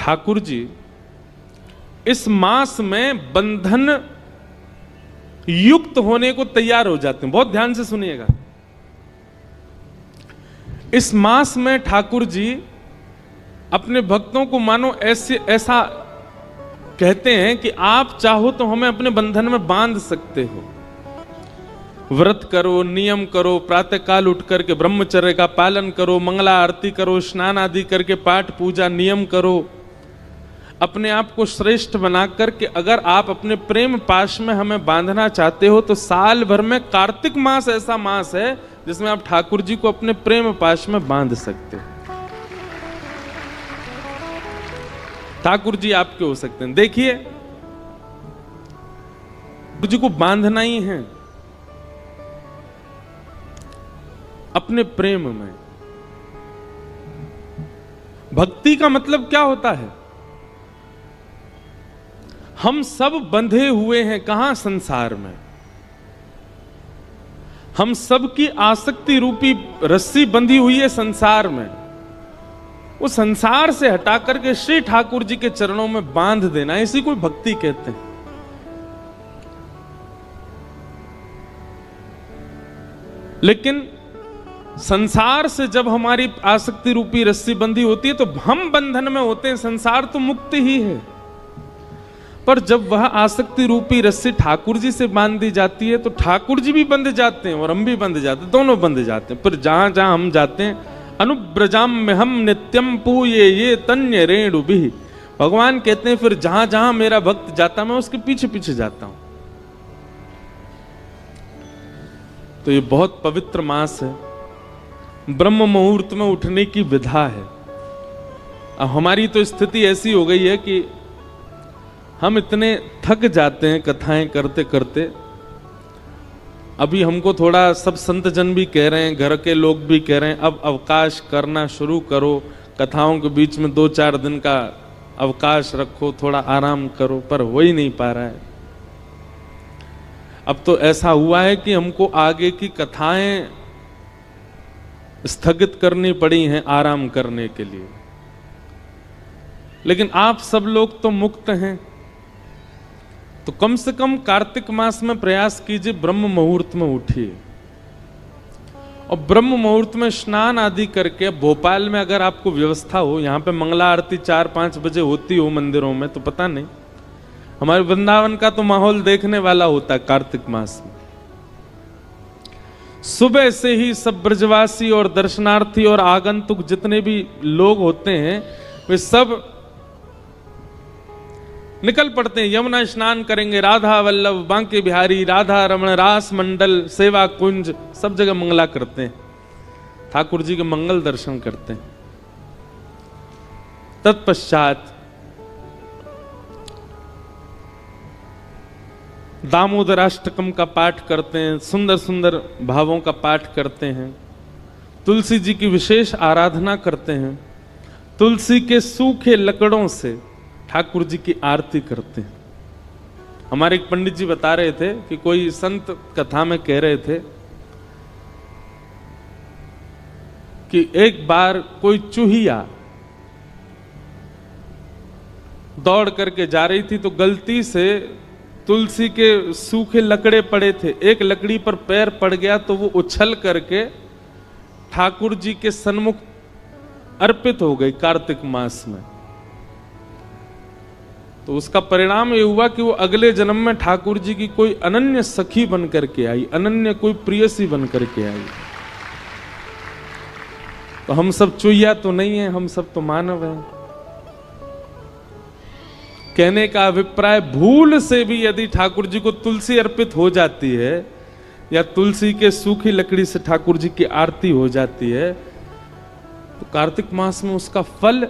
ठाकुर जी इस मास में बंधन युक्त होने को तैयार हो जाते हैं। बहुत ध्यान से सुनिएगा। इस मास में ठाकुर जी अपने भक्तों को मानो ऐसा कहते हैं कि आप चाहो तो हमें अपने बंधन में बांध सकते हो। व्रत करो, नियम करो, प्रातःकाल उठ करके ब्रह्मचर्य का पालन करो, मंगला आरती करो, स्नान आदि करके पाठ पूजा नियम करो, अपने आप को श्रेष्ठ बना करके अगर आप अपने प्रेम पाश में हमें बांधना चाहते हो तो साल भर में कार्तिक मास ऐसा मास है जिसमें आप ठाकुर जी को अपने प्रेम पाश में बांध सकते हो। ठाकुर जी आपके हो सकते हैं। देखिए, ठाकुर जी को बांधना ही है अपने प्रेम में। भक्ति का मतलब क्या होता है? हम सब बंधे हुए हैं कहां? संसार में। हम सब की आसक्ति रूपी रस्सी बंधी हुई है संसार में। वो संसार से हटा करके श्री ठाकुर जी के चरणों में बांध देना, इसी को भक्ति कहते हैं। लेकिन संसार से जब हमारी आसक्ति रूपी रस्सी बंधी होती है तो हम बंधन में होते हैं। संसार तो मुक्त ही है, पर जब वह आसक्ति रूपी रस्सी ठाकुर जी से बांध दी जाती है तो ठाकुर जी भी बंध जाते हैं और हम भी बंध जाते हैं, दोनों बंध जाते हैं। पर जहां जहां हम जाते हैं, अनुब्रजाम में हम नित्यम पूये ये तन्य रेणु भी, भगवान कहते हैं फिर जहां जहां मेरा भक्त जाता मैं उसके पीछे पीछे जाता हूं। तो ये बहुत पवित्र मास है, ब्रह्म मुहूर्त में उठने की विधा है। अब हमारी तो स्थिति ऐसी हो गई है कि हम इतने थक जाते हैं कथाएं करते करते। अभी हमको थोड़ा सब संत जन भी कह रहे हैं, घर के लोग भी कह रहे हैं, अब अवकाश करना शुरू करो, कथाओं के बीच में 2-4 दिन का अवकाश रखो, थोड़ा आराम करो, पर हो ही नहीं पा रहा है। अब तो ऐसा हुआ है कि हमको आगे की कथाएं स्थगित करनी पड़ी हैं आराम करने के लिए। लेकिन आप सब लोग तो मुक्त हैं, तो कम से कम कार्तिक मास में प्रयास कीजिए, ब्रह्म मुहूर्त में उठिए और ब्रह्म मुहूर्त में स्नान आदि करके। भोपाल में अगर आपको व्यवस्था हो, यहाँ पे मंगला आरती 4-5 बजे होती हो मंदिरों में, तो पता नहीं, हमारे वृंदावन का तो माहौल देखने वाला होता है कार्तिक मास में। सुबह से ही सब ब्रजवासी और दर्शनार्थी और आगंतुक जितने भी लोग होते हैं वे सब निकल पड़ते हैं। यमुना स्नान करेंगे, राधा वल्लभ, बांके बिहारी, राधा रमण, रास मंडल, सेवा कुंज, सब जगह मंगला करते हैं, ठाकुर जी के मंगल दर्शन करते हैं। तत्पश्चात दामोदराष्टकम का पाठ करते हैं, सुंदर सुंदर भावों का पाठ करते हैं, तुलसी जी की विशेष आराधना करते हैं, तुलसी के सूखे लकड़ों से ठाकुर जी की आरती करते हैं। हमारे एक पंडित जी बता रहे थे कि कोई संत कथा में कह रहे थे कि एक बार कोई चूहिया दौड़ करके जा रही थी तो गलती से तुलसी के सूखे लकड़े पड़े थे, एक लकड़ी पर पैर पड़ गया तो वो उछल करके ठाकुर जी के सन्मुख अर्पित हो गई कार्तिक मास में। तो उसका परिणाम ये हुआ कि वो अगले जन्म में ठाकुर जी की कोई अनन्य सखी बन करके आई, अनन्य कोई प्रियसी बन करके आई। तो हम सब चुहिया तो नहीं है, हम सब तो मानव हैं। कहने का अभिप्राय, भूल से भी यदि ठाकुर जी को तुलसी अर्पित हो जाती है या तुलसी के सूखी लकड़ी से ठाकुर जी की आरती हो जाती है तो कार्तिक मास में उसका फल